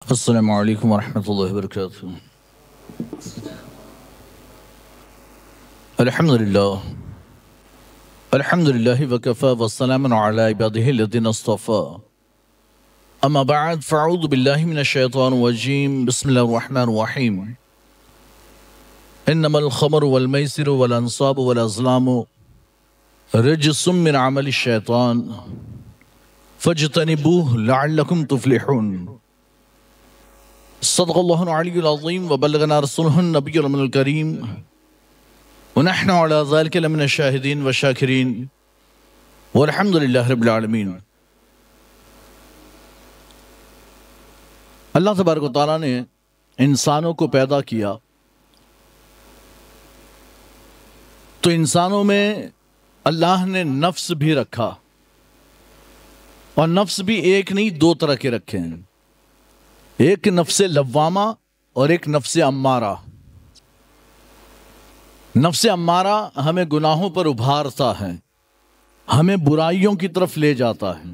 السلام علیکم ورحمۃ اللہ وبرکاتہ۔ الحمدللہ وکفی والسلام علی عبادہ الذین اصطفی، اما بعد فاعوذ باللہ من الشیطان الرجیم، بسم اللہ الرحمن الرحیم۔ انما الخمر والمیسر والانصاب والازلام رجس من عمل الشیطان فاجتنبوه لعلکم تفلحون۔ صدق اللہ العلی العظیم وبلغنا رسولہ النبی الامین الکریم ونحن علی ذلک لمن الشاہدین والشاکرین والحمد للہ رب العالمین۔ اللہ تبارک و تعالیٰ نے انسانوں کو پیدا کیا تو انسانوں میں اللہ نے نفس بھی رکھا، اور نفس بھی ایک نہیں دو طرح کے رکھے ہیں، ایک نفس لوامہ اور ایک نفس امارہ۔ نفس امارہ ہمیں گناہوں پر ابھارتا ہے، ہمیں برائیوں کی طرف لے جاتا ہے،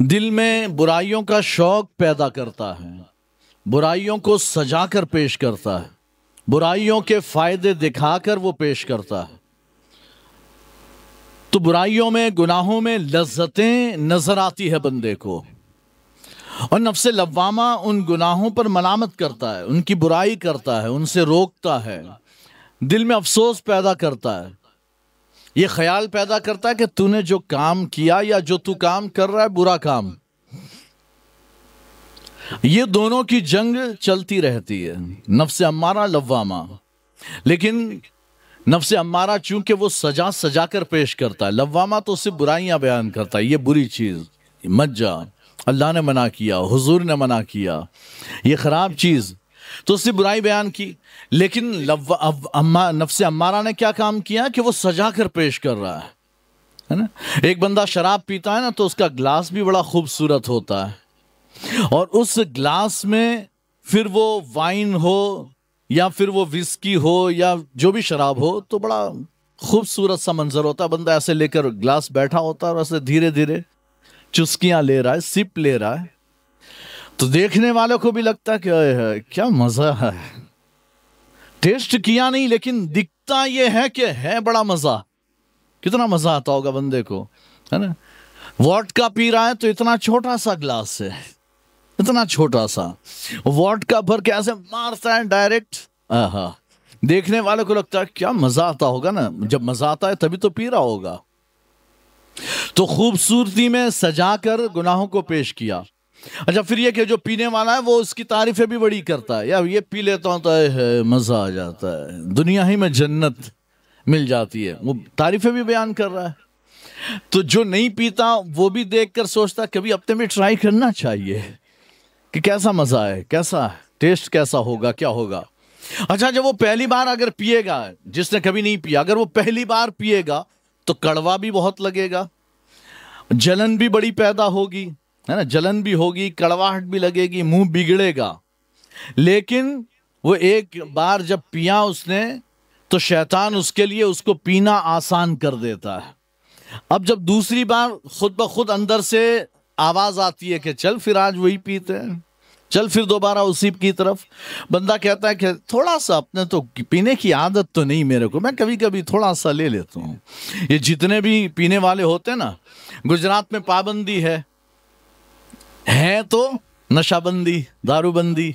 دل میں برائیوں کا شوق پیدا کرتا ہے، برائیوں کو سجا کر پیش کرتا ہے، برائیوں کے فائدے دکھا کر وہ پیش کرتا ہے۔ تو برائیوں میں، گناہوں میں لذتیں نظر آتی ہے بندے کو، اور نفس لوامہ ان گناہوں پر ملامت کرتا ہے، ان کی برائی کرتا ہے، ان سے روکتا ہے، دل میں افسوس پیدا کرتا ہے، یہ خیال پیدا کرتا ہے کہ تو نے جو کام کیا یا جو تو کام کر رہا ہے برا کام۔ یہ دونوں کی جنگ چلتی رہتی ہے، نفس امارہ لوامہ۔ لیکن نفس امارہ چونکہ وہ سجا سجا کر پیش کرتا ہے، لوامہ تو اسے برائیاں بیان کرتا ہے، یہ بری چیز مت جا، اللہ نے منع کیا، حضور نے منع کیا، یہ خراب چیز، تو اس سے برائی بیان کی۔ لیکن نفس امارہ نے کیا کام کیا کہ وہ سجا کر پیش کر رہا ہے نا۔ ایک بندہ شراب پیتا ہے نا تو اس کا گلاس بھی بڑا خوبصورت ہوتا ہے، اور اس گلاس میں پھر وہ وائن ہو یا پھر وہ وسکی ہو یا جو بھی شراب ہو تو بڑا خوبصورت سا منظر ہوتا ہے۔ بندہ ایسے لے کر گلاس بیٹھا ہوتا ہے اور ایسے دھیرے دھیرے چسکیاں لے رہا ہے، سپ لے رہا ہے، تو دیکھنے والوں کو بھی لگتا ہے کہ کیا مزہ ہے۔ ٹیسٹ کیا نہیں لیکن دکھتا یہ ہے کہ ہے بڑا مزہ۔ کتنا مزہ آتا ہوگا بندے کو، ہے نا۔ ووڈکا پی رہا ہے تو اتنا چھوٹا سا گلاس ہے، اتنا چھوٹا سا، ووڈکا بھر کے ایسے مارتا ہے ڈائریکٹ، آہا، دیکھنے والوں کو لگتا ہے کیا مزہ آتا ہوگا نا۔ جب مزہ آتا ہے تبھی تو پی رہا ہوگا۔ تو خوبصورتی میں سجا کر گناہوں کو پیش کیا۔ اچھا، پھر یہ کہ جو پینے والا ہے وہ اس کی تعریفیں بھی بڑی کرتا ہے، یا یہ پی لیتا ہوں تو مزہ آ جاتا ہے، دنیا ہی میں جنت مل جاتی ہے، وہ تعریفیں بھی بیان کر رہا ہے۔ تو جو نہیں پیتا وہ بھی دیکھ کر سوچتا ہے کبھی اپنے میں ٹرائی کرنا چاہیے کہ کیسا مزہ ہے، کیسا ٹیسٹ کیسا ہوگا، کیا ہوگا۔ اچھا، جب وہ پہلی بار اگر پیے گا، جس نے کبھی نہیں پیا، اگر وہ پہلی بار پیے گا تو کڑوا بھی بہت لگے گا، جلن بھی بڑی پیدا ہوگی، ہے نا، جلن بھی ہوگی، کڑواہٹ بھی لگے گی، منہ بگڑے گا۔ لیکن وہ ایک بار جب پیا اس نے تو شیطان اس کے لیے اس کو پینا آسان کر دیتا ہے۔ اب جب دوسری بار خود بخود اندر سے آواز آتی ہے کہ چل پھر آج وہی پیتے ہیں، چل پھر دوبارہ اسی کی طرف۔ بندہ کہتا ہے کہ تھوڑا سا، اپنے تو پینے کی عادت تو نہیں میرے کو، میں کبھی کبھی تھوڑا سا لے لیتا ہوں۔ یہ جتنے بھی پینے والے ہوتے ہیں نا، گجرات میں پابندی ہے تو نشہ بندی، دارو بندی،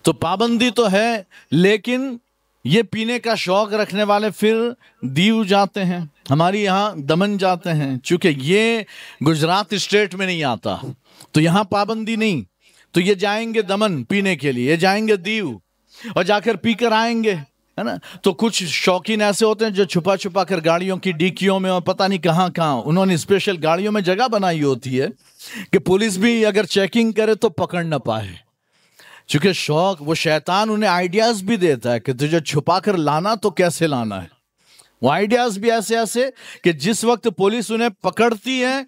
تو پابندی تو ہے، لیکن یہ پینے کا شوق رکھنے والے پھر دیو جاتے ہیں، ہماری یہاں دمن جاتے ہیں، چونکہ یہ گجرات اسٹیٹ میں نہیں آتا تو یہاں پابندی نہیں، تو یہ جائیں گے دمن پینے کے لیے، یہ جائیں گے دیو اور جا کر پی کر آئیں گے، ہے نا۔ تو کچھ شوقین ایسے ہوتے ہیں جو چھپا چھپا کر گاڑیوں کی ڈیکیوں میں اور پتہ نہیں کہاں کہاں انہوں نے اسپیشل گاڑیوں میں جگہ بنائی ہوتی ہے کہ پولیس بھی اگر چیکنگ کرے تو پکڑ نہ پائے، چونکہ شوق، وہ شیطان انہیں آئیڈیاز بھی دیتا ہے کہ تجھے چھپا کر لانا تو کیسے لانا ہے۔ وہ آئیڈیاز بھی ایسے ایسے کہ جس وقت پولیس انہیں پکڑتی ہے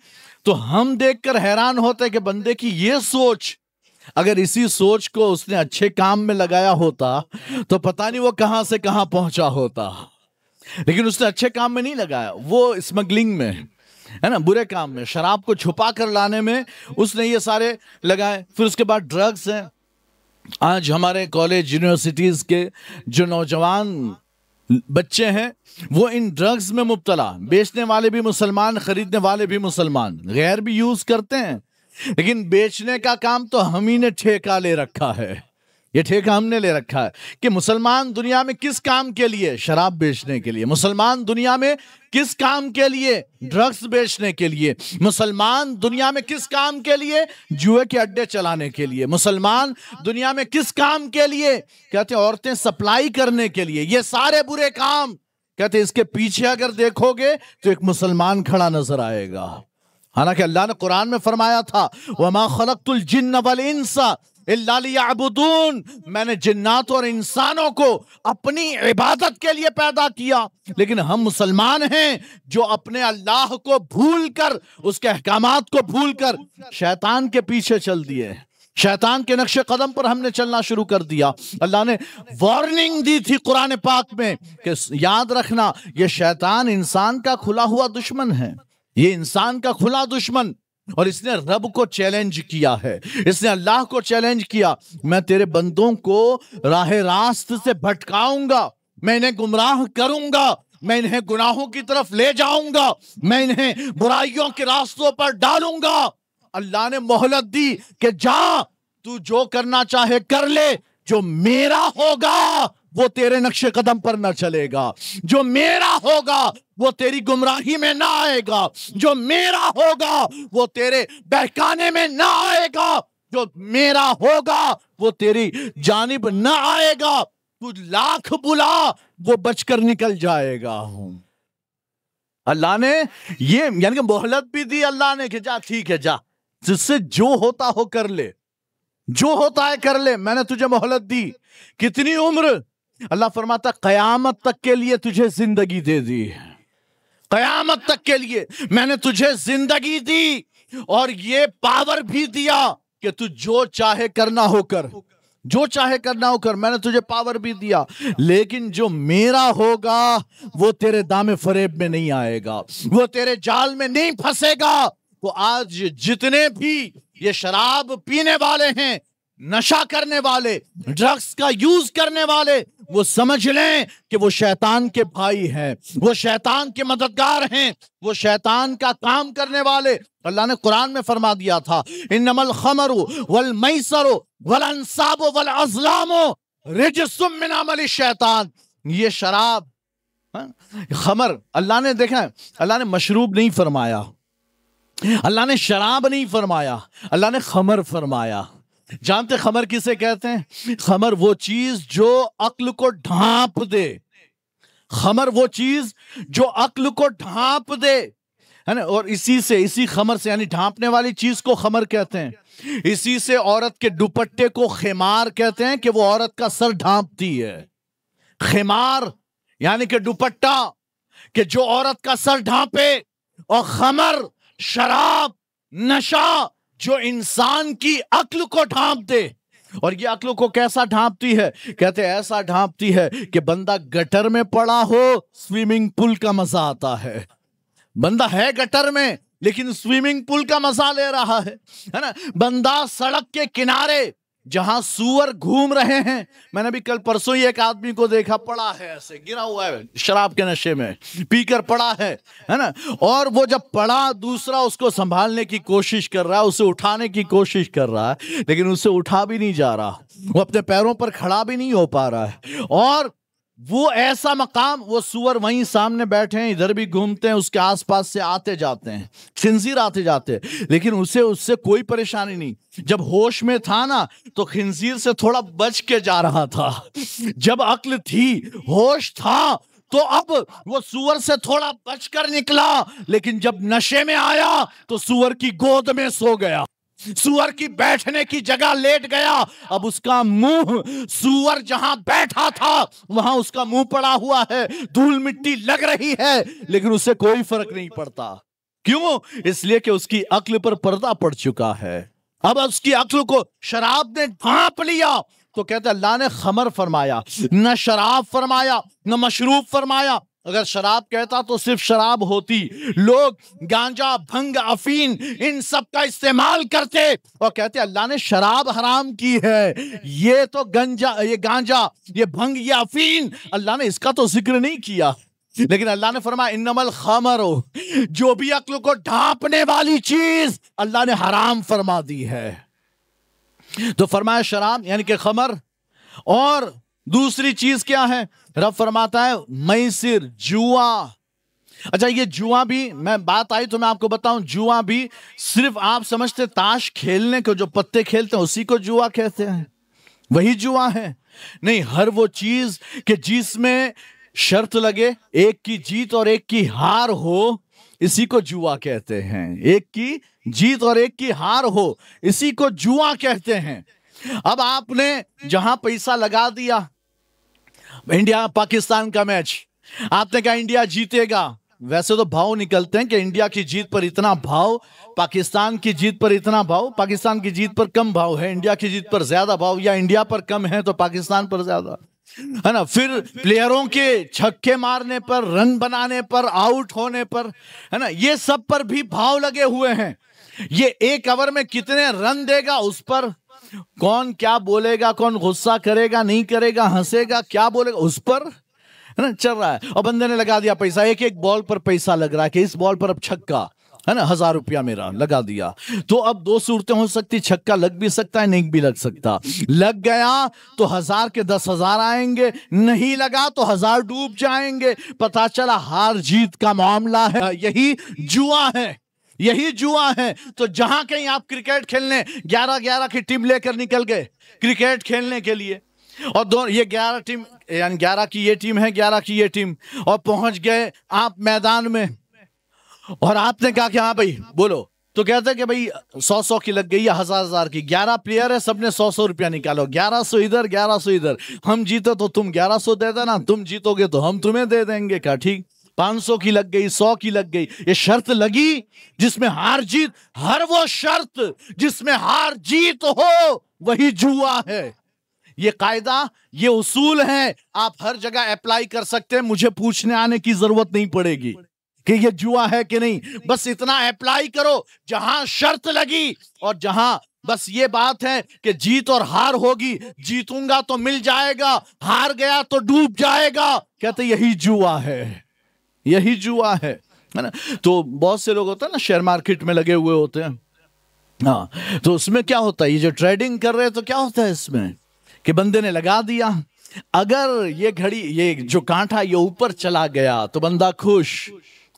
تو ہم دیکھ کر حیران ہوتے ہیں کہ بندے کی یہ سوچ، اگر اسی سوچ کو اس نے اچھے کام میں لگایا ہوتا تو پتہ نہیں وہ کہاں سے کہاں پہنچا ہوتا، لیکن اس نے اچھے کام میں نہیں لگایا، وہ اسمگلنگ میں، ہے نا، برے کام میں، شراب کو چھپا کر لانے میں اس نے یہ سارے لگائے. پھر اس کے بعد ڈرگز ہیں. آج ہمارے کالج یونیورسٹیز کے جو نوجوان بچے ہیں وہ ان ڈرگز میں مبتلا، بیچنے والے بھی مسلمان، خریدنے والے بھی مسلمان، غیر بھی یوز کرتے ہیں، لیکن بیچنے کا کام تو ہم ہی نے ٹھیکہ لے رکھا ہے. یہ ٹھیکہ ہم نے لے رکھا ہے کہ مسلمان دنیا میں کس کام کے لیے؟ شراب بیچنے کے لیے. مسلمان دنیا میں کس کام کے لیے؟ ڈرگز بیچنے کے لیے. مسلمان دنیا میں کس کام کے لیے؟ جوئے کے اڈے چلانے کے لیے. مسلمان دنیا میں کس کام کے لیے؟ کہتے ہیں عورتیں سپلائی کرنے کے لیے. یہ سارے برے کام، کہتے ہیں اس کے پیچھے اگر دیکھو گے تو ایک مسلمان کھڑا نظر آئے گا. حالانکہ اللہ نے قرآن میں فرمایا تھا وَمَا خَلَقْتُ الْجِنَّ وَالْإِنسَ إِلَّا لِيَعْبُدُونَ، میں نے جنات اور انسانوں کو اپنی عبادت کے لیے پیدا کیا. لیکن ہم مسلمان ہیں جو اپنے اللہ کو بھول کر، اس کے احکامات کو بھول کر شیطان کے پیچھے چل دیے. شیطان کے نقش قدم پر ہم نے چلنا شروع کر دیا. اللہ نے وارننگ دی تھی قرآن پاک میں کہ یاد رکھنا یہ شیطان انسان کا کھلا ہوا دشمن ہے. یہ انسان کا کھلا دشمن، اور اس نے رب کو چیلنج کیا ہے، اس نے اللہ کو چیلنج کیا، میں تیرے بندوں کو راہ راست سے بھٹکاؤں گا، میں انہیں گمراہ کروں گا، میں انہیں گناہوں کی طرف لے جاؤں گا، میں انہیں برائیوں کے راستوں پر ڈالوں گا. اللہ نے مہلت دی کہ جا تو جو کرنا چاہے کر لے، جو میرا ہوگا وہ تیرے نقش قدم پر نہ چلے گا، جو میرا ہوگا وہ تیری گمراہی میں نہ آئے گا، جو میرا ہوگا وہ تیرے بہکانے میں نہ آئے گا، جو میرا ہوگا وہ تیری جانب نہ آئے گا. تو لاکھ بلا وہ بچ کر نکل جائے گا. اللہ نے یہ یعنی کہ مہلت بھی دی اللہ نے کہ جا ٹھیک ہے، جا جس سے جو ہوتا ہو کر لے، جو ہوتا ہے کر لے، میں نے تجھے مہلت دی. کتنی عمر؟ اللہ فرماتا قیامت تک کے لیے تجھے زندگی دے دی، قیامت تک کے لیے میں نے تجھے زندگی دی، اور یہ پاور بھی دیا کہ تو جو چاہے کرنا ہو کر، جو چاہے کرنا ہو کر، میں نے تجھے پاور بھی دیا. لیکن جو میرا ہوگا وہ تیرے دام فریب میں نہیں آئے گا، وہ تیرے جال میں نہیں پھنسے گا. تو آج جتنے بھی یہ شراب پینے والے ہیں، نشہ کرنے والے، ڈرگز کا یوز کرنے والے، وہ سمجھ لیں کہ وہ شیطان کے بھائی ہیں، وہ شیطان کے مددگار ہیں، وہ شیطان کا کام کرنے والے. اللہ نے قرآن میں فرما دیا تھا انما الخمر والمیسر والانصاب والازلام رجس من عمل الشیطان. یہ شراب، خمر، اللہ نے دیکھا ہے، اللہ نے مشروب نہیں فرمایا، اللہ نے شراب نہیں فرمایا، اللہ نے خمر فرمایا. جانتے خمر کسے کہتے ہیں؟ خمر وہ چیز جو عقل کو ڈھانپ دے، خمر وہ چیز جو عقل کو ڈھانپ دے، ہے نا. اور اسی خمر سے یعنی ڈھانپنے والی چیز کو خمر کہتے ہیں. اسی سے عورت کے دوپٹے کو خمار کہتے ہیں کہ وہ عورت کا سر ڈھانپتی ہے. خمار یعنی کہ دوپٹہ کہ جو عورت کا سر ڈھانپے، اور خمر شراب، نشہ جو انسان کی عقل کو ڈھانپ دے. اور یہ عقل کو کیسا ڈھانپتی ہے؟ کہتے ایسا ڈھانپتی ہے کہ بندہ گٹر میں پڑا ہو، سوئمنگ پول کا مزہ آتا ہے. بندہ ہے گٹر میں لیکن سوئمنگ پول کا مزہ لے رہا ہے نا. بندہ سڑک کے کنارے جہاں سور گھوم رہے ہیں، میں نے بھی کل پرسوں ہی ایک آدمی کو دیکھا، پڑا ہے ایسے گرا ہوا ہے شراب کے نشے میں، پی کر پڑا ہے نا. اور وہ جب پڑا، دوسرا اس کو سنبھالنے کی کوشش کر رہا ہے، اسے اٹھانے کی کوشش کر رہا ہے، لیکن اسے اٹھا بھی نہیں جا رہا، وہ اپنے پیروں پر کھڑا بھی نہیں ہو پا رہا ہے. اور وہ ایسا مقام، وہ سور وہیں سامنے بیٹھے ہیں، ادھر بھی گھومتے ہیں، اس کے آس پاس سے آتے جاتے ہیں، خنزیر آتے جاتے ہیں، لیکن اس سے کوئی پریشانی نہیں. جب ہوش میں تھا نا تو خنزیر سے تھوڑا بچ کے جا رہا تھا. جب عقل تھی، ہوش تھا، تو اب وہ سور سے تھوڑا بچ کر نکلا. لیکن جب نشے میں آیا تو سور کی گود میں سو گیا، سور کی بیٹھنے کی جگہ لیٹ گیا. اب اس کا منہ، سور جہاں بیٹھا تھا وہاں اس کا منہ پڑا ہوا ہے، دھول مٹی لگ رہی ہے، لیکن اسے کوئی فرق نہیں پڑتا. کیوں؟ اس لیے کہ اس کی عقل پر پردہ پڑ چکا ہے. اب اس کی عقل کو شراب نے ڈھانپ لیا. تو کہتے اللہ نے خمر فرمایا، نہ شراب فرمایا، نہ مشروب فرمایا، اگر شراب کہتا تو صرف شراب ہوتی. لوگ گانجا، بھنگ، افین ان سب کا استعمال کرتے اور کہتے اللہ نے شراب حرام کی ہے. یہ تو یہ گانجا، یہ بھنگ، یہ افین، اللہ نے اس کا تو ذکر نہیں کیا. لیکن اللہ نے فرمایا انما الخمر، جو بھی عقل کو ڈھانپنے والی چیز اللہ نے حرام فرما دی ہے. تو فرمایا شراب یعنی کہ خمر. اور دوسری چیز کیا ہے؟ رب فرماتا ہے میسر، جوا. اچھا یہ جوا بھی، میں بات آئی تو میں آپ کو بتاؤں، جوا بھی صرف آپ سمجھتے تاش کھیلنے کو، جو پتے کھیلتے ہیں اسی کو جوا کہتے ہیں، وہی جوا ہے. نہیں، ہر وہ چیز کہ جس میں شرط لگے، ایک کی جیت اور ایک کی ہار ہو، اسی کو جوا کہتے ہیں. ایک کی جیت اور ایک کی ہار ہو، اسی کو جوا کہتے ہیں. اب آپ نے جہاں پیسہ لگا دیا، انڈیا پاکستان کا میچ، آپ نے کہا انڈیا جیتے گا. ویسے تو بھاؤ نکلتے ہیں کہ انڈیا کی جیت پر اتنا بھاؤ، پاکستان کی جیت پر اتنا بھاؤ، پاکستان کی جیت پر کم بھاؤ ہے، انڈیا کی جیت پر زیادہ بھاؤ، یا انڈیا پر کم ہے تو پاکستان پر زیادہ ہے نا. پھر پلیئروں کے چھکے مارنے پر، رن بنانے پر، آؤٹ ہونے پر، ہے نا، یہ سب پر بھی بھاؤ لگے ہوئے ہیں. یہ ایک اوور میں کتنے رن دے گا اس پر، کون کیا بولے گا، کون غصہ کرے گا نہیں کرے گا، ہنسے گا کیا بولے گا، اس پر ہے نا چل رہا ہے. اور بندے نے لگا دیا پیسہ، ایک ایک بال پر پیسہ لگ رہا ہے کہ اس بال پر اب چھکا ہے نا، 1000 روپیہ میرا لگا دیا. تو اب دو صورتیں ہو سکتی، چھکا لگ بھی سکتا ہے، نہیں بھی لگ سکتا. لگ گیا تو 1000 کے 10,000 آئیں گے، نہیں لگا تو 1000 ڈوب جائیں گے. پتا چلا ہار جیت کا معاملہ ہے. یہی جوا ہے، یہی جوا ہے. تو جہاں کہیں آپ کرکٹ کھیلنے 11-11 کی ٹیم لے کر نکل گئے کرکٹ کھیلنے کے لیے، اور یہ 11 ٹیم یعنی 11 کی یہ ٹیم ہے، 11 کی یہ ٹیم، اور پہنچ گئے آپ میدان میں، اور آپ نے کہا کہ ہاں بھائی بولو، تو کہتے ہیں کہ بھائی 100 کی لگ گئی یا 1000 کی. 11 پلیئر ہے، سب نے 100 روپیہ نکالو، 1100 ادھر 1100 ادھر. ہم جیتے تو تم 1100 دے دینا، تم جیتو گے تو ہم تمہیں دے دیں گے. کہا ٹھیک. 500 کی لگ گئی، 100 کی لگ گئی. یہ شرط لگی جس میں ہار جیت، ہر وہ شرط جس میں ہار جیت ہو وہی جوا ہے. یہ قاعدہ، یہ اصول ہے، آپ ہر جگہ اپلائی کر سکتے ہیں. مجھے پوچھنے آنے کی ضرورت نہیں پڑے گی کہ یہ جوا ہے کہ نہیں. بس اتنا اپلائی کرو، جہاں شرط لگی اور جہاں بس یہ بات ہے کہ جیت اور ہار ہوگی، جیتوں گا تو مل جائے گا، ہار گیا تو ڈوب جائے گا، کہتے یہی جوا ہے، یہی جوا ہے نا. تو بہت سے لوگ ہوتے ہیں نا شیئر مارکیٹ میں لگے ہوئے ہوتے ہیں، ہاں، تو اس میں کیا ہوتا ہے، یہ جو ٹریڈنگ کر رہے تو کیا ہوتا ہے اس میں کہ بندے نے لگا دیا، اگر یہ گھڑی، یہ جو کانٹا یہ اوپر چلا گیا تو بندہ خوش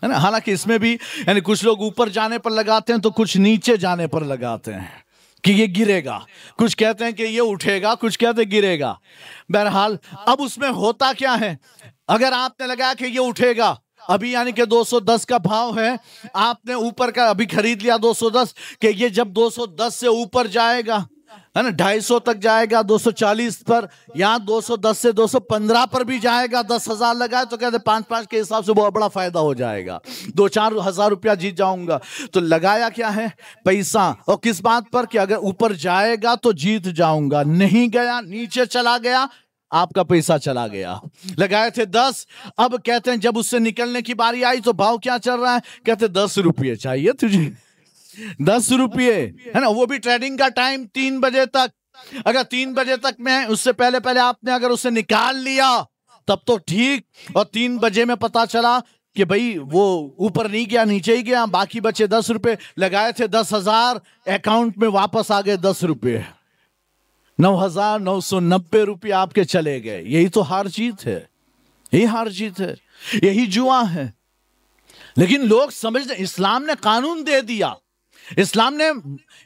ہے نا. حالانکہ اس میں بھی یعنی کچھ لوگ اوپر جانے پر لگاتے ہیں تو کچھ نیچے جانے پر لگاتے ہیں کہ یہ گرے گا. کچھ کہتے ہیں کہ یہ اٹھے گا، کچھ کہتے ہیں گرے گا. بہرحال اب اس میں ہوتا کیا ہے، اگر آپ نے لگایا کہ یہ اٹھے گا، ابھی یعنی کہ 210 کا بھاؤ ہے، آپ نے اوپر کا ابھی خرید لیا 210، کہ یہ جب 210 سے اوپر جائے گا ہے نا، 250 تک جائے گا، 240 پر، یا 210 سے 215 پر بھی جائے گا، 10,000 لگائے تو کہتے 5-5 کے حساب سے بہت بڑا فائدہ ہو جائے گا، 2-4 ہزار روپیہ جیت جاؤں گا. تو لگایا کیا ہے، پیسہ، اور کس بات پر کہ اگر اوپر جائے گا تو جیت جاؤں گا، نہیں گیا نیچے چلا گیا آپ کا پیسہ چلا گیا. لگائے تھے 10، اب کہتے ہیں جب اس سے نکلنے کی باری آئی تو بھاؤ کیا چل رہا ہے، کہتے 10 روپیے چاہیے تجھے، 10 روپیے ہے نا. وہ بھی ٹریڈنگ کا ٹائم 3 بجے تک. اگر 3 بجے تک میں اس سے پہلے آپ نے اگر اسے نکال لیا تب تو ٹھیک، اور 3 بجے میں پتا چلا کہ بھئی وہ اوپر نہیں گیا نیچے ہی گیا، باقی بچے 10 روپے. لگائے تھے 10,000، اکاؤنٹ میں واپس آ گئے 10 روپے، 9,990 روپے آپ کے چلے گئے. یہی تو ہار جیت ہے، یہی ہار جیت ہے، یہی جوا ہے. لیکن لوگ سمجھتے اسلام نے قانون دے دیا، اسلام نے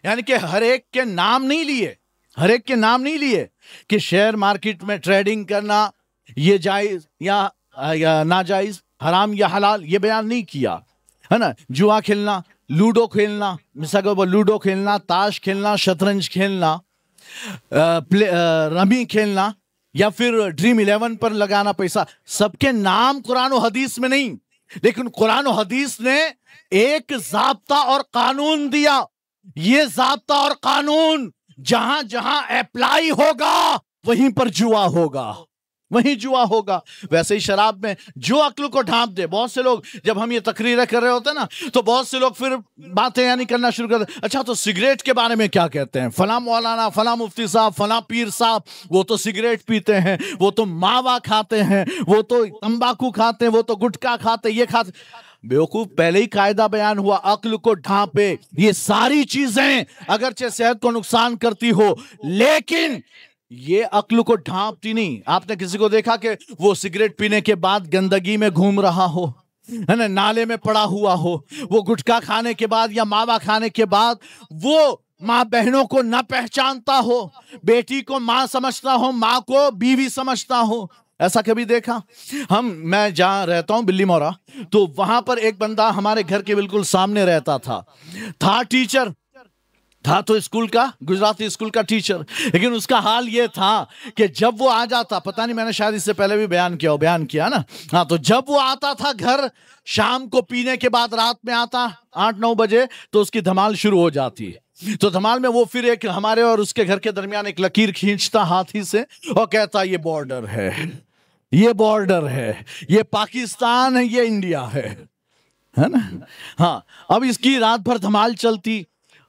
یعنی کہ ہر ایک کے نام نہیں لیے، ہر ایک کے نام نہیں لیے کہ شیئر مارکیٹ میں ٹریڈنگ کرنا یہ جائز یا ناجائز، حرام یا حلال، یہ بیان نہیں کیا ہے نا. جوا کھیلنا، لوڈو کھیلنا، مثال کو لوڈو کھیلنا، تاش کھیلنا، شطرنج کھیلنا، رمی کھیلنا، یا پھر ڈریم 11 پر لگانا پیسہ، سب کے نام قرآن و حدیث میں نہیں، لیکن قرآن و حدیث نے ایک ضابطہ اور قانون دیا. یہ ضابطہ اور قانون جہاں جہاں اپلائی ہوگا وہیں پر جوا ہوگا، وہیں جوا ہوگا. ویسے ہی شراب میں جو عقل کو ڈھانپ دے. بہت سے لوگ جب ہم یہ تقریریں کر رہے ہوتے ہیں نا تو بہت سے لوگ پھر باتیں یعنی کرنا شروع کر دیں. اچھا تو سگریٹ کے بارے میں کیا کہتے ہیں؟ فلاں مولانا، فلاں مفتی صاحب، فلاں پیر صاحب وہ تو سگریٹ پیتے ہیں، وہ تو ماوا کھاتے ہیں، وہ تو تمباکو کھاتے ہیں، وہ تو گٹکا کھاتے، یہ کھاتے. بیوقوف، پہلے ہی قاعدہ بیان ہوا، عقل کو ڈھانپے. یہ ساری چیزیں اگرچہ صحت کو نقصان کرتی ہو لیکن یہ عقل کو ڈھانپتی نہیں. آپ نے کسی کو دیکھا کہ وہ سگریٹ پینے کے بعد گندگی میں گھوم رہا ہو، ہے نا، نالے میں پڑا ہوا ہو؟ وہ گٹکا کھانے کے بعد یا ماوا کھانے کے بعد وہ ماں بہنوں کو نہ پہچانتا ہو، بیٹی کو ماں سمجھتا ہو، ماں کو بیوی سمجھتا ہو؟ ایسا کبھی دیکھا؟ میں جہاں رہتا ہوں بلی مورا، تو وہاں پر ایک بندہ ہمارے گھر کے بالکل سامنے رہتا تھا ٹیچر تھا، تو اسکول کا، گجراتی اسکول کا ٹیچر. لیکن اس کا حال یہ تھا کہ جب وہ آ جاتا، پتہ نہیں میں نے شاید اس سے پہلے بھی بیان کیا نا، ہاں، تو جب وہ آتا تھا گھر شام کو پینے کے بعد، رات میں آتا 8-9 بجے، تو اس کی دھمال شروع ہو جاتی. تو دھمال میں وہ پھر ایک ہمارے اور اس کے گھر کے درمیان ایک لکیر کھینچتا ہاتھی سے اور کہتا یہ بارڈر ہے، یہ بارڈر ہے، یہ پاکستان ہے، یہ انڈیا ہے نا. ہاں، اب اس کی رات بھر دھمال چلتی،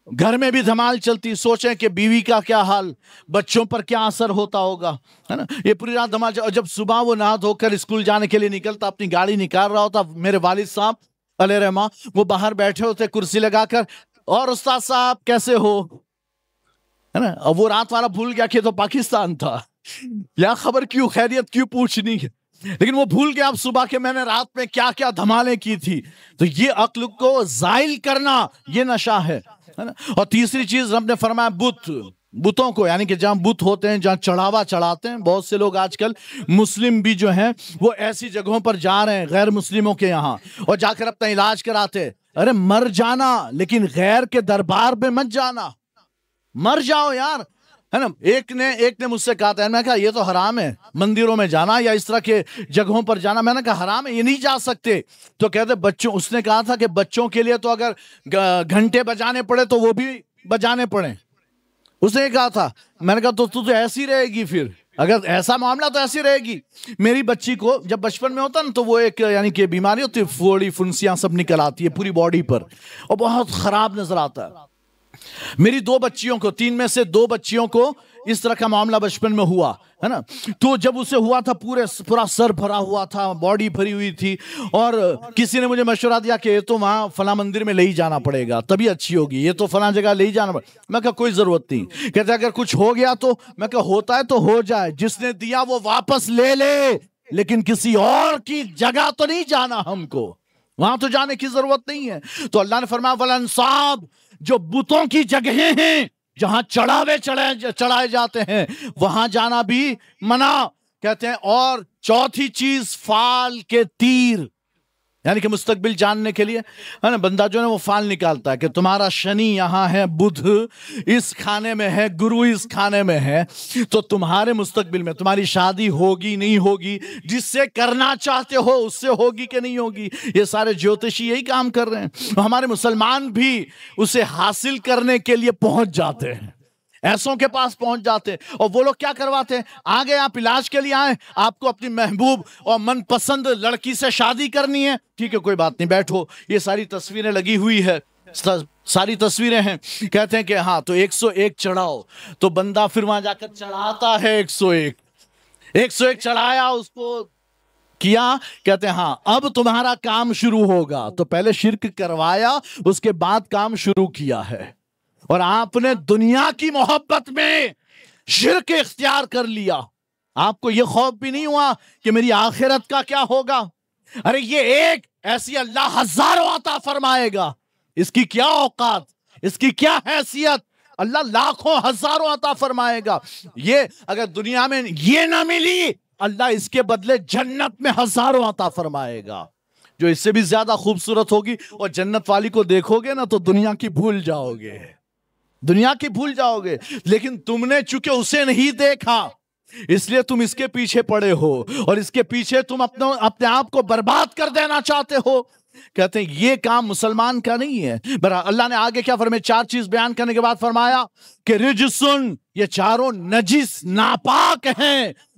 گھر میں بھی دھمال چلتی. سوچیں کہ بیوی کا کیا حال، بچوں پر کیا اثر ہوتا ہوگا، ہے نا. یہ پوری رات دھمال اور جب صبح وہ نہا دھو کر اسکول جانے کے لیے نکلتا، اپنی گاڑی نکال رہا ہوتا، میرے والد صاحب علیہ رحمہ وہ باہر بیٹھے ہوتے کرسی لگا کر، اور استاد صاحب کیسے ہو، ہے نا. اور وہ رات والا بھول گیا کہ تو پاکستان تھا، یا خبر کیوں، خیریت کیوں پوچھنی ہے. لیکن وہ بھول گیا اب صبح کے میں نے رات میں کیا کیا دھمالیں کی تھی. تو یہ عقل کو زائل کرنا یہ نشہ ہے نا. اور تیسری چیز رب نے فرمایا بتوں کو، یعنی کہ جہاں بت ہوتے ہیں، جہاں چڑھاوا چڑھاتے ہیں. بہت سے لوگ آج کل مسلم بھی جو ہیں وہ ایسی جگہوں پر جا رہے ہیں غیر مسلموں کے یہاں اور جا کر اپنا علاج کراتے. ارے مر جانا، لیکن غیر کے دربار میں مت جانا. مر جاؤ یار، ہے نا. ایک نے مجھ سے کہا تھا، میں نے کہا یہ تو حرام ہے مندروں میں جانا یا اس طرح کے جگہوں پر جانا. میں نے کہا حرام ہے، یہ نہیں جا سکتے. تو کہتے بچوں، اس نے کہا تھا کہ بچوں کے لیے تو اگر گھنٹے بجانے پڑے تو وہ بھی بجانے پڑے. اس نے کہا تھا. میں نے کہا تو ایسی رہے گی، پھر اگر ایسا معاملہ تو ایسی رہے گی. میری بچی کو جب بچپن میں ہوتا نا تو وہ ایک یعنی کہ بیماری ہوتی ہے، پھوڑی فنسیاں سب نکل آتی ہے پوری باڈی پر اور بہت خراب نظر آتا ہے. میری 2 بچیوں کو، 3 میں سے 2 بچیوں کو اس طرح کا معاملہ بچپن میں ہوا ہے نا. تو جب اسے ہوا تھا پورا سر بھرا ہوا تھا، باڈی بھری ہوئی تھی، اور کسی نے مجھے مشورہ دیا کہ یہ تو وہاں فلاں مندر میں لے ہی جانا پڑے گا تبھی اچھی ہوگی، یہ تو فلاں جگہ لے ہی جانا پڑے گا. میں کہا کوئی ضرورت نہیں. کہتے اگر کچھ ہو گیا تو، میں کہا ہوتا ہے تو ہو جائے، جس نے دیا وہ واپس لے لے، لیکن کسی اور کی جگہ تو نہیں جانا، ہم کو وہاں تو جانے کی ضرورت نہیں ہے. تو اللہ نے فرمایا والانصاب، جو بتوں کی جگہیں ہیں جہاں چڑھائے جاتے ہیں وہاں جانا بھی منع کہتے ہیں. اور چوتھی چیز فال کے تیر، یعنی کہ مستقبل جاننے کے لیے، ہے نا، بندہ جو ہے وہ فال نکالتا ہے کہ تمہارا شنی یہاں ہے، بدھ اس کھانے میں ہے، گرو اس کھانے میں ہے، تو تمہارے مستقبل میں تمہاری شادی ہوگی نہیں ہوگی، جس سے کرنا چاہتے ہو اس سے ہوگی کہ نہیں ہوگی. یہ سارے جوتشی یہی کام کر رہے ہیں. ہمارے مسلمان بھی اسے حاصل کرنے کے لیے پہنچ جاتے ہیں، ایسوں کے پاس پہنچ جاتے ہیں. اور وہ لوگ کیا کرواتے ہیں، آگے آپ علاج کے لیے آئیں، آپ کو اپنی محبوب اور من پسند لڑکی سے شادی کرنی ہے، ٹھیک ہے کوئی بات نہیں، بیٹھو، یہ ساری تصویریں لگی ہوئی ہے، ساری تصویریں ہیں. کہتے ہیں کہ ہاں تو 101 چڑھاؤ. تو بندہ پھر وہاں جا کر چڑھاتا ہے 101 چڑھایا، اس کو کیا، کہتے ہیں ہاں اب تمہارا کام شروع ہوگا. تو پہلے شرک کروایا، اس کے بعد کام شروع کیا ہے. اور آپ نے دنیا کی محبت میں شرک اختیار کر لیا. آپ کو یہ خوف بھی نہیں ہوا کہ میری آخرت کا کیا ہوگا؟ ارے یہ ایک ایسی اللہ ہزاروں عطا فرمائے گا، اس کی کیا اوقات، اس کی کیا حیثیت، اللہ لاکھوں ہزاروں عطا فرمائے گا. یہ اگر دنیا میں یہ نہ ملی، اللہ اس کے بدلے جنت میں ہزاروں عطا فرمائے گا جو اس سے بھی زیادہ خوبصورت ہوگی. اور جنت والی کو دیکھو گے نا تو دنیا کی بھول جاؤ گے، دنیا کی بھول جاؤ گے. لیکن تم نے چونکہ اسے نہیں دیکھا اس لیے تم اس کے پیچھے پڑے ہو، اور اس کے پیچھے تم اپنے آپ کو برباد کر دینا چاہتے ہو. کہتے ہیں یہ کام مسلمان کا نہیں ہے. اللہ نے آگے کیا فرمایا، 4 چیز بیان کرنے کے بعد فرمایا کہ رجسن، یہ چاروں نجس ناپاک ہیں،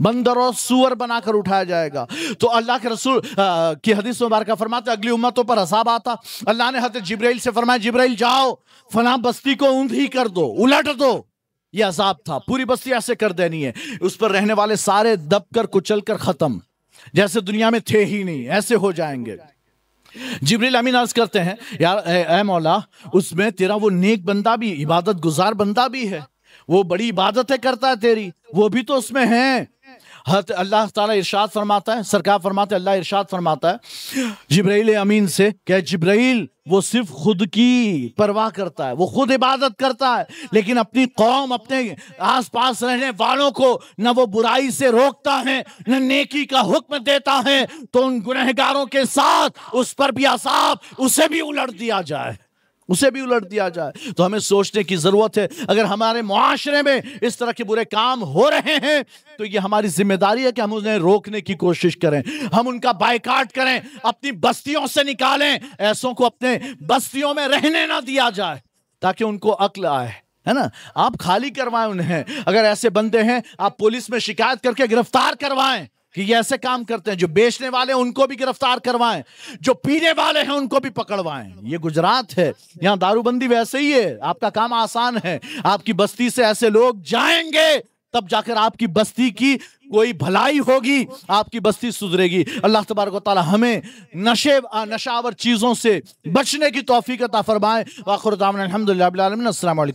بندر اور سور بنا کر اٹھایا جائے گا. تو اللہ کے رسول کی حدیث مبارکہ فرماتے ہیں اگلی امتوں پر عذاب آتا. اللہ نے حضرت جبرائیل سے فرمایا جبرائیل جاؤ فلاں بستی کو اوندھی کر دو, الٹ دو. یہ عذاب تھا, پوری بستی ایسے کر دینی ہے, اس پر رہنے والے سارے دب کر کچل کر ختم, جیسے دنیا میں تھے ہی نہیں, ایسے ہو جائیں گے. جبریل امین عرض کرتے ہیں یار اے مولا, اس میں تیرا وہ نیک بندہ بھی, عبادت گزار بندہ بھی ہے, وہ بڑی عبادتیں کرتا ہے تیری, وہ بھی تو اس میں ہیں. اللہ تعالیٰ ارشاد فرماتا ہے, سرکار فرماتے ہیں, اللہ ارشاد فرماتا ہے جبرائیل امین سے کہ جبرائیل وہ صرف خود کی پرواہ کرتا ہے, وہ خود عبادت کرتا ہے, لیکن اپنی قوم, اپنے آس پاس رہنے والوں کو نہ وہ برائی سے روکتا ہے نہ نیکی کا حکم دیتا ہے. تو ان گنہگاروں کے ساتھ اس پر بھی عذاب, اسے بھی الٹ دیا جائے, اسے بھی الٹ دیا جائے. تو ہمیں سوچنے کی ضرورت ہے, اگر ہمارے معاشرے میں اس طرح کے برے کام ہو رہے ہیں تو یہ ہماری ذمہ داری ہے کہ ہم انہیں روکنے کی کوشش کریں, ہم ان کا بائیکاٹ کریں, اپنی بستیوں سے نکالیں, ایسوں کو اپنے بستیوں میں رہنے نہ دیا جائے تاکہ ان کو عقل آئے, ہے نا. آپ خالی کروائیں انہیں, اگر ایسے بندے ہیں آپ پولیس میں شکایت کر کے گرفتار کروائیں کہ یہ ایسے کام کرتے ہیں. جو بیچنے والے ہیں ان کو بھی گرفتار کروائیں, جو پینے والے ہیں ان کو بھی پکڑوائیں. یہ گجرات ہے, یہاں دارو بندی ویسے ہی ہے, آپ کا کام آسان ہے. آپ کی بستی سے ایسے لوگ جائیں گے تب جا کر آپ کی بستی کی کوئی بھلائی ہوگی, آپ کی بستی سدھرے گی. اللہ تبارک و تعالی ہمیں نشہ آور چیزوں سے بچنے کی توفیق عطا فرمائے. وآخر دعوانا الحمدللہ رب العالمین. السلام علیکم.